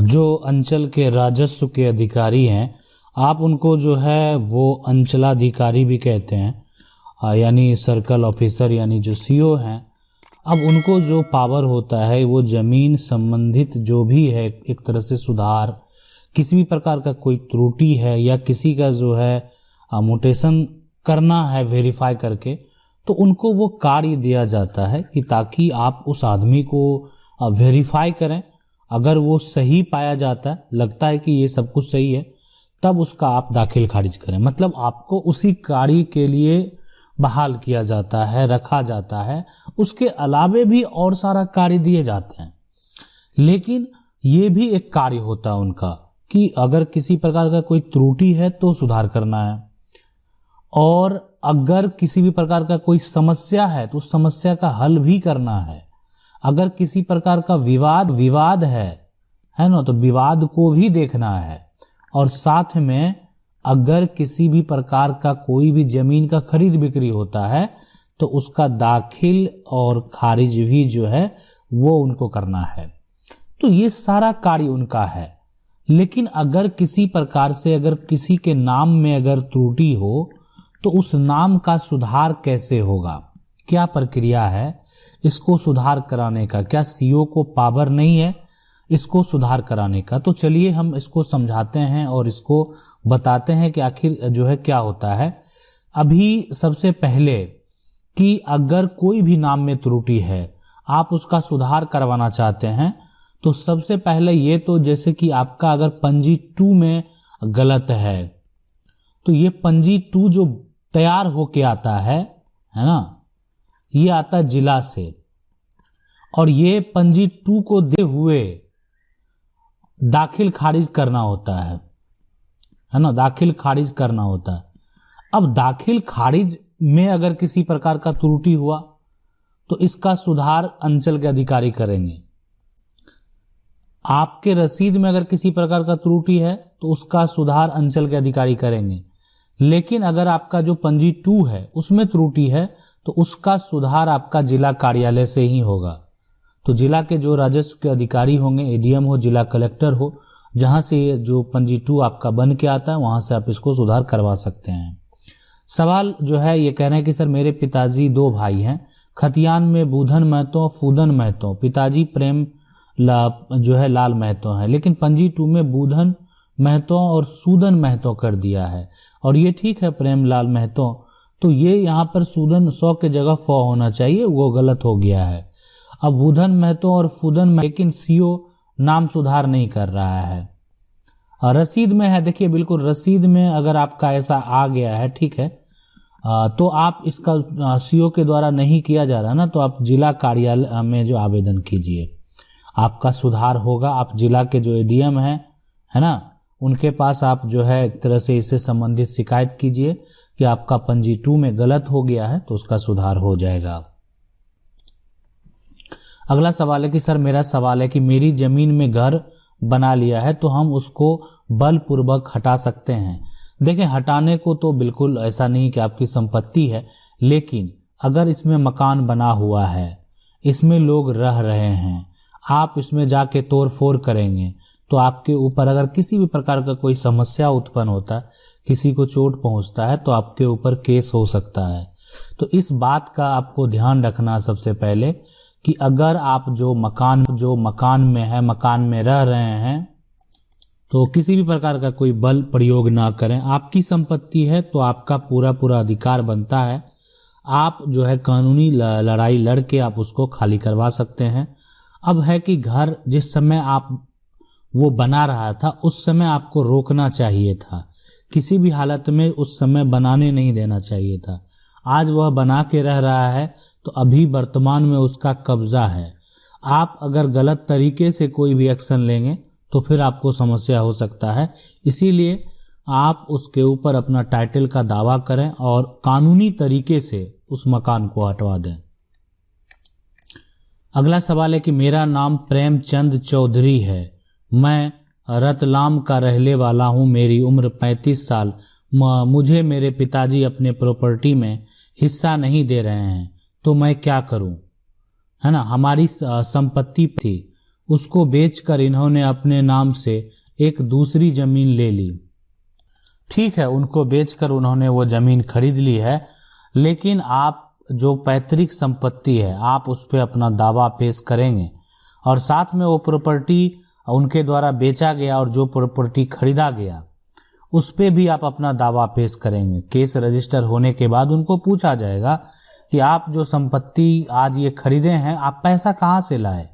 जो अंचल के राजस्व के अधिकारी हैं, आप उनको जो है वो अंचलाधिकारी भी कहते हैं, यानी सर्कल ऑफिसर, यानी जो सीओ हैं। अब उनको जो पावर होता है वो ज़मीन संबंधित जो भी है एक तरह से सुधार, किसी भी प्रकार का कोई त्रुटि है या किसी का जो है म्यूटेशन करना है वेरीफाई करके, तो उनको वो कार्य दिया जाता है कि ताकि आप उस आदमी को वेरीफाई करें। अगर वो सही पाया जाता है, लगता है कि ये सब कुछ सही है, तब उसका आप दाखिल खारिज करें। मतलब आपको उसी कार्य के लिए बहाल किया जाता है, रखा जाता है। उसके अलावे भी और सारा कार्य दिए जाते हैं, लेकिन ये भी एक कार्य होता है उनका कि अगर किसी प्रकार का कोई त्रुटि है तो सुधार करना है, और अगर किसी भी प्रकार का कोई समस्या है तो उस समस्या का हल भी करना है। अगर किसी प्रकार का विवाद है ना, तो विवाद को भी देखना है। और साथ में अगर किसी भी प्रकार का कोई भी जमीन का खरीद बिक्री होता है तो उसका दाखिल और खारिज भी जो है वो उनको करना है। तो ये सारा कार्य उनका है। लेकिन अगर किसी प्रकार से अगर किसी के नाम में अगर त्रुटि हो तो उस नाम का सुधार कैसे होगा, क्या प्रक्रिया है इसको सुधार कराने का? क्या सीओ को पावर नहीं है इसको सुधार कराने का? तो चलिए हम इसको समझाते हैं और इसको बताते हैं कि आखिर जो है क्या होता है। अभी सबसे पहले कि अगर कोई भी नाम में त्रुटि है, आप उसका सुधार करवाना चाहते हैं, तो सबसे पहले ये तो जैसे कि आपका अगर पंजी 2 में गलत है तो ये पंजी 2 जो तैयार होके आता है ना, ये आता है जिला से, और ये पंजी 2 को दे हुए दाखिल खारिज करना होता है ना, दाखिल खारिज करना होता है। अब दाखिल खारिज में अगर किसी प्रकार का त्रुटि हुआ तो इसका सुधार अंचल के अधिकारी करेंगे। आपके रसीद में अगर किसी प्रकार का त्रुटि है तो उसका सुधार अंचल के अधिकारी करेंगे। लेकिन अगर आपका जो पंजी 2 है उसमें त्रुटि है तो उसका सुधार आपका जिला कार्यालय से ही होगा। तो जिला के जो राजस्व के अधिकारी होंगे, एडीएम हो, जिला कलेक्टर हो, जहां से ये जो पंजी 2 आपका बन के आता है वहां से आप इसको सुधार करवा सकते हैं। सवाल जो है ये कह रहे हैं कि सर मेरे पिताजी 2 भाई हैं, खतियान में बूधन महतो, फूदन महतो, पिताजी प्रेम जो है लाल महतो है, लेकिन पंजी 2 में बूधन महतो और सूदन महतो कर दिया है। और ये ठीक है प्रेम लाल महतो, तो ये यहाँ पर सूदन 100 के जगह फ होना चाहिए, वो गलत हो गया है। अब बूधन महतो और फूदन, लेकिन सीओ नाम सुधार नहीं कर रहा है। और रसीद में है, देखिए बिल्कुल रसीद में अगर आपका ऐसा आ गया है, ठीक है, तो आप इसका सीओ के द्वारा नहीं किया जा रहा ना, तो आप जिला कार्यालय में जो आवेदन कीजिए, आपका सुधार होगा। आप जिला के जो एडीएम है ना, उनके पास आप जो है एक तरह से इससे संबंधित शिकायत कीजिए कि आपका पंजी 2 में गलत हो गया है, तो उसका सुधार हो जाएगा। अगला सवाल है कि सर मेरा सवाल है कि मेरी जमीन में घर बना लिया है तो हम उसको बलपूर्वक हटा सकते हैं? देखें, हटाने को तो बिल्कुल ऐसा नहीं कि आपकी संपत्ति है, लेकिन अगर इसमें मकान बना हुआ है, इसमें लोग रह रहे हैं, आप इसमें जाके तोड़ फोड़ करेंगे तो आपके ऊपर अगर किसी भी प्रकार का कोई समस्या उत्पन्न होता है, किसी को चोट पहुंचता है, तो आपके ऊपर केस हो सकता है। तो इस बात का आपको ध्यान रखना सबसे पहले कि अगर आप जो मकान में है, मकान में रह रहे हैं, तो किसी भी प्रकार का कोई बल प्रयोग ना करें। आपकी संपत्ति है तो आपका पूरा अधिकार बनता है, आप जो है कानूनी लड़ाई लड़के आप उसको खाली करवा सकते हैं। अब है कि घर जिस समय आप वो बना रहा था उस समय आपको रोकना चाहिए था, किसी भी हालत में उस समय बनाने नहीं देना चाहिए था। आज वह बना के रह रहा है तो अभी वर्तमान में उसका कब्जा है। आप अगर गलत तरीके से कोई भी एक्शन लेंगे तो फिर आपको समस्या हो सकता है। इसीलिए आप उसके ऊपर अपना टाइटल का दावा करें और कानूनी तरीके से उस मकान को हटवा दें। अगला सवाल है कि मेरा नाम प्रेमचंद चौधरी है, मैं रतलाम का रहने वाला हूँ, मेरी उम्र 35 साल, मुझे मेरे पिताजी अपने प्रॉपर्टी में हिस्सा नहीं दे रहे हैं, तो मैं क्या करूं? है ना, हमारी संपत्ति थी उसको बेचकर इन्होंने अपने नाम से एक दूसरी जमीन ले ली। ठीक है, उनको बेचकर उन्होंने वो जमीन खरीद ली है, लेकिन आप जो पैतृक संपत्ति है आप उस पर अपना दावा पेश करेंगे और साथ में वो प्रॉपर्टी उनके द्वारा बेचा गया और जो प्रॉपर्टी खरीदा गया उस पे भी आप अपना दावा पेश करेंगे। केस रजिस्टर होने के बाद उनको पूछा जाएगा कि आप जो संपत्ति आज ये खरीदे हैं आप पैसा कहाँ से लाए,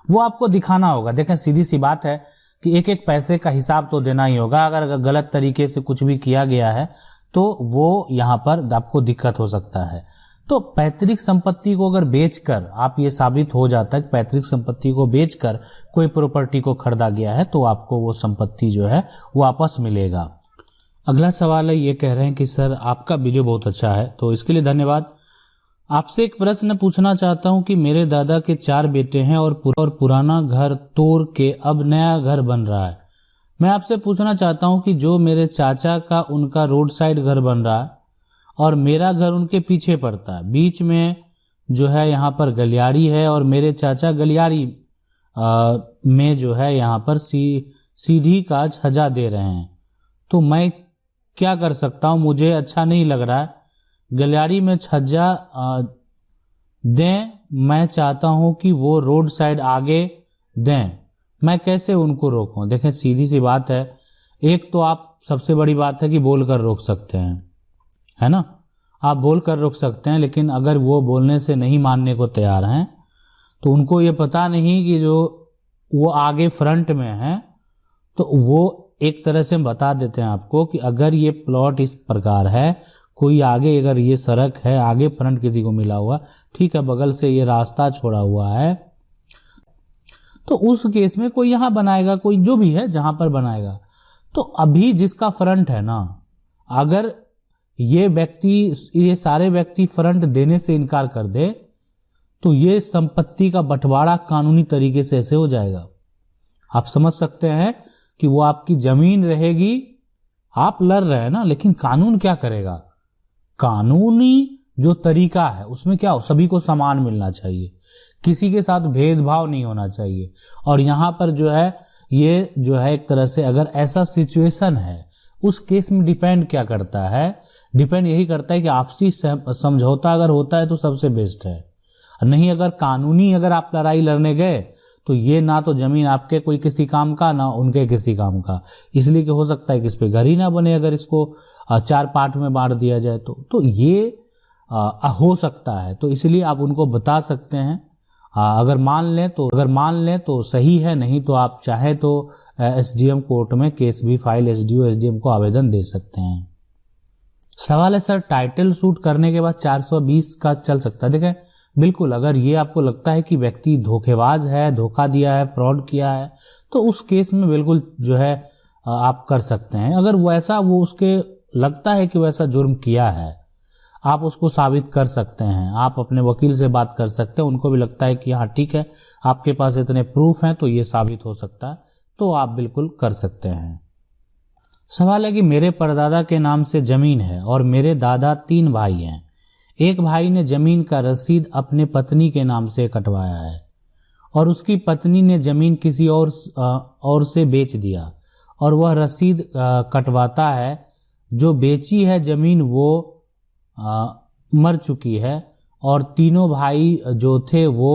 वो आपको दिखाना होगा। देखें, सीधी सी बात है कि एक एक पैसे का हिसाब तो देना ही होगा। अगर गलत तरीके से कुछ भी किया गया है तो वो यहाँ पर आपको दिक्कत हो सकता है। तो पैतृक संपत्ति को अगर बेचकर आप ये साबित हो जाता है कि पैतृक संपत्ति को बेचकर कोई प्रॉपर्टी को खरीदा गया है तो आपको वो संपत्ति जो है वापस मिलेगा। अगला सवाल है, ये कह रहे हैं कि सर आपका वीडियो बहुत अच्छा है, तो इसके लिए धन्यवाद। आपसे एक प्रश्न पूछना चाहता हूं कि मेरे दादा के 4 बेटे हैं और पुराना घर तोड़ के अब नया घर बन रहा है। मैं आपसे पूछना चाहता हूं कि जो मेरे चाचा का उनका रोड साइड घर बन रहा है और मेरा घर उनके पीछे पड़ता है, बीच में जो है यहाँ पर गलियारी है और मेरे चाचा गलियारी में जो है यहाँ पर सीढ़ी का छज्जा दे रहे हैं, तो मैं क्या कर सकता हूँ? मुझे अच्छा नहीं लग रहा है। गलियारी में छज्जा दें, मैं चाहता हूँ कि वो रोड साइड आगे दें, मैं कैसे उनको रोकूं? देखें, सीधी सी बात है, एक तो आप सबसे बड़ी बात है कि बोलकर रोक सकते हैं, है ना, आप बोलकर रोक सकते हैं। लेकिन अगर वो बोलने से नहीं मानने को तैयार हैं तो उनको ये पता नहीं कि जो वो आगे फ्रंट में है, तो वो एक तरह से बता देते हैं आपको कि अगर ये प्लॉट इस प्रकार है, कोई आगे अगर ये सड़क है, आगे फ्रंट किसी को मिला हुआ, ठीक है, बगल से ये रास्ता छोड़ा हुआ है, तो उस केस में कोई यहाँ बनाएगा, कोई जो भी है जहां पर बनाएगा। तो अभी जिसका फ्रंट है ना, अगर ये सारे व्यक्ति फ्रंट देने से इनकार कर दे तो ये संपत्ति का बंटवारा कानूनी तरीके से ऐसे हो जाएगा। आप समझ सकते हैं कि वो आपकी जमीन रहेगी, आप लड़ रहे हैं ना, लेकिन कानून क्या करेगा? कानूनी जो तरीका है उसमें क्या हो, सभी को समान मिलना चाहिए, किसी के साथ भेदभाव नहीं होना चाहिए। और यहाँ पर जो है ये जो है एक तरह से अगर ऐसा सिचुएशन है, उस केस में डिपेंड क्या करता है, डिपेंड यही करता है कि आपसी समझौता अगर होता है तो सबसे बेस्ट है, नहीं अगर कानूनी अगर आप लड़ाई लड़ने गए तो ये ना तो जमीन आपके कोई किसी काम का, ना उनके किसी काम का, इसलिए कि हो सकता है कि इस पे घर ही ना बने अगर इसको 4 पार्ट में बांट दिया जाए तो ये हो सकता है। तो इसलिए आप उनको बता सकते हैं, अगर मान लें तो सही है, नहीं तो आप चाहे तो एसडीएम कोर्ट में केस भी फाइल एसडीओ एसडीएम को आवेदन दे सकते हैं। सवाल है सर, टाइटल सूट करने के बाद 420 का चल सकता है? देखें, बिल्कुल, अगर ये आपको लगता है कि व्यक्ति धोखेबाज है, धोखा दिया है, फ्रॉड किया है, तो उस केस में बिल्कुल जो है आप कर सकते हैं। अगर वो उसके लगता है कि वैसा जुर्म किया है, आप उसको साबित कर सकते हैं, आप अपने वकील से बात कर सकते हैं, उनको भी लगता है कि हाँ ठीक है आपके पास इतने प्रूफ हैं तो ये साबित हो सकता है, तो आप बिल्कुल कर सकते हैं। सवाल है कि मेरे परदादा के नाम से जमीन है और मेरे दादा 3 भाई हैं। एक भाई ने जमीन का रसीद अपने पत्नी के नाम से कटवाया है और उसकी पत्नी ने जमीन किसी और से बेच दिया और वह रसीद कटवाता है। जो बेची है जमीन वो मर चुकी है और तीनों भाई जो थे वो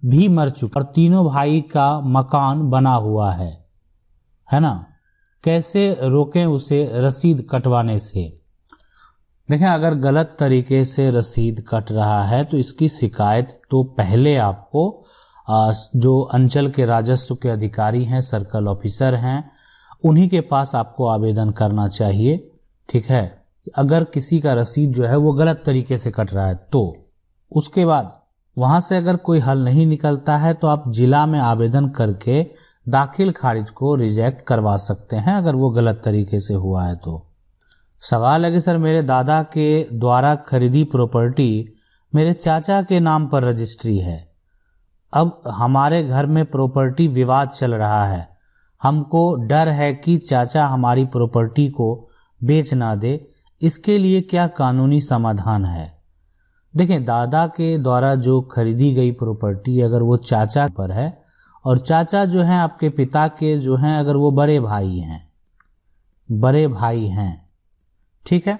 भी मर चुके और तीनों भाई का मकान बना हुआ है ना, कैसे रोकें उसे रसीद कटवाने से? देखें, अगर गलत तरीके से रसीद कट रहा है तो इसकी शिकायत तो पहले आपको जो अंचल के राजस्व के अधिकारी हैं, सर्कल ऑफिसर हैं, उन्हीं के पास आपको आवेदन करना चाहिए। ठीक है, अगर किसी का रसीद जो है वो गलत तरीके से कट रहा है तो उसके बाद वहां से अगर कोई हल नहीं निकलता है तो आप जिला में आवेदन करके दाखिल खारिज को रिजेक्ट करवा सकते हैं, अगर वो गलत तरीके से हुआ है तो। सवाल है कि सर मेरे दादा के द्वारा खरीदी प्रॉपर्टी मेरे चाचा के नाम पर रजिस्ट्री है, अब हमारे घर में प्रॉपर्टी विवाद चल रहा है, हमको डर है कि चाचा हमारी प्रॉपर्टी को बेच ना दे, इसके लिए क्या कानूनी समाधान है? देखें, दादा के द्वारा जो खरीदी गई प्रॉपर्टी अगर वो चाचा पर है और चाचा जो हैं आपके पिता के जो हैं अगर वो बड़े भाई हैं, ठीक है,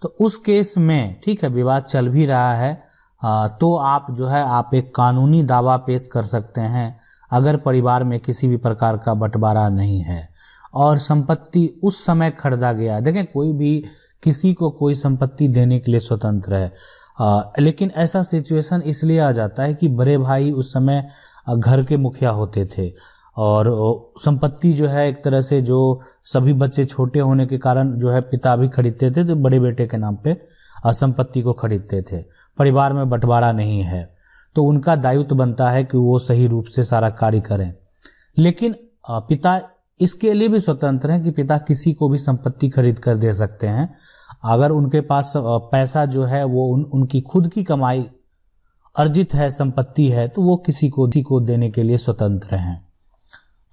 तो उस केस में, ठीक है, विवाद चल भी रहा है, तो आप जो है आप एक कानूनी दावा पेश कर सकते हैं अगर परिवार में किसी भी प्रकार का बंटवारा नहीं है और संपत्ति उस समय खरीदा गया। देखें, कोई भी किसी को कोई संपत्ति देने के लिए स्वतंत्र है, लेकिन ऐसा सिचुएशन इसलिए आ जाता है कि बड़े भाई उस समय घर के मुखिया होते थे और संपत्ति जो है एक तरह से जो सभी बच्चे छोटे होने के कारण जो है पिता भी खरीदते थे, तो बड़े बेटे के नाम पे संपत्ति को खरीदते थे। परिवार में बंटवारा नहीं है तो उनका दायित्व बनता है कि वो सही रूप से सारा कार्य करें। लेकिन पिता इसके लिए भी स्वतंत्र हैं कि पिता किसी को भी संपत्ति खरीद कर दे सकते हैं। अगर उनके पास पैसा जो है वो उनकी खुद की कमाई अर्जित है, संपत्ति है, तो वो किसी को देने के लिए स्वतंत्र हैं।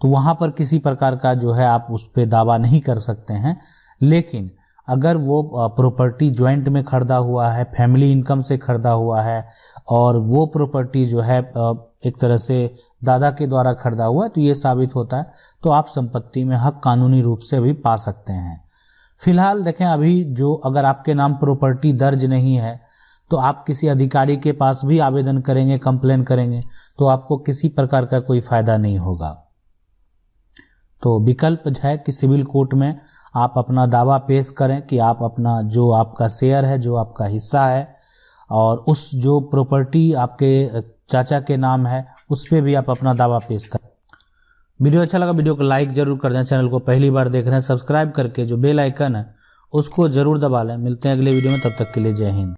तो वहां पर किसी प्रकार का जो है आप उस पर दावा नहीं कर सकते हैं। लेकिन अगर वो प्रॉपर्टी ज्वाइंट में खरीदा हुआ है, फैमिली इनकम से खरीदा हुआ है और वो प्रॉपर्टी जो है एक तरह से दादा के द्वारा खरीदा हुआ है, तो ये साबित होता है, तो आप संपत्ति में हक कानूनी रूप से भी पा सकते हैं। फिलहाल देखें, अभी जो अगर आपके नाम प्रॉपर्टी दर्ज नहीं है तो आप किसी अधिकारी के पास भी आवेदन करेंगे, कंप्लेन करेंगे, तो आपको किसी प्रकार का कोई फायदा नहीं होगा। तो विकल्प है कि सिविल कोर्ट में आप अपना दावा पेश करें कि आप अपना जो आपका शेयर है, जो आपका हिस्सा है और उस जो प्रॉपर्टी आपके चाचा के नाम है उस पे भी आप अपना दावा पेश करें। वीडियो अच्छा लगा, वीडियो को लाइक जरूर कर दें। चैनल को पहली बार देख रहे हैं, सब्सक्राइब करके जो बेल आइकन है उसको जरूर दबा लें। मिलते हैं अगले वीडियो में, तब तक के लिए जय हिंद।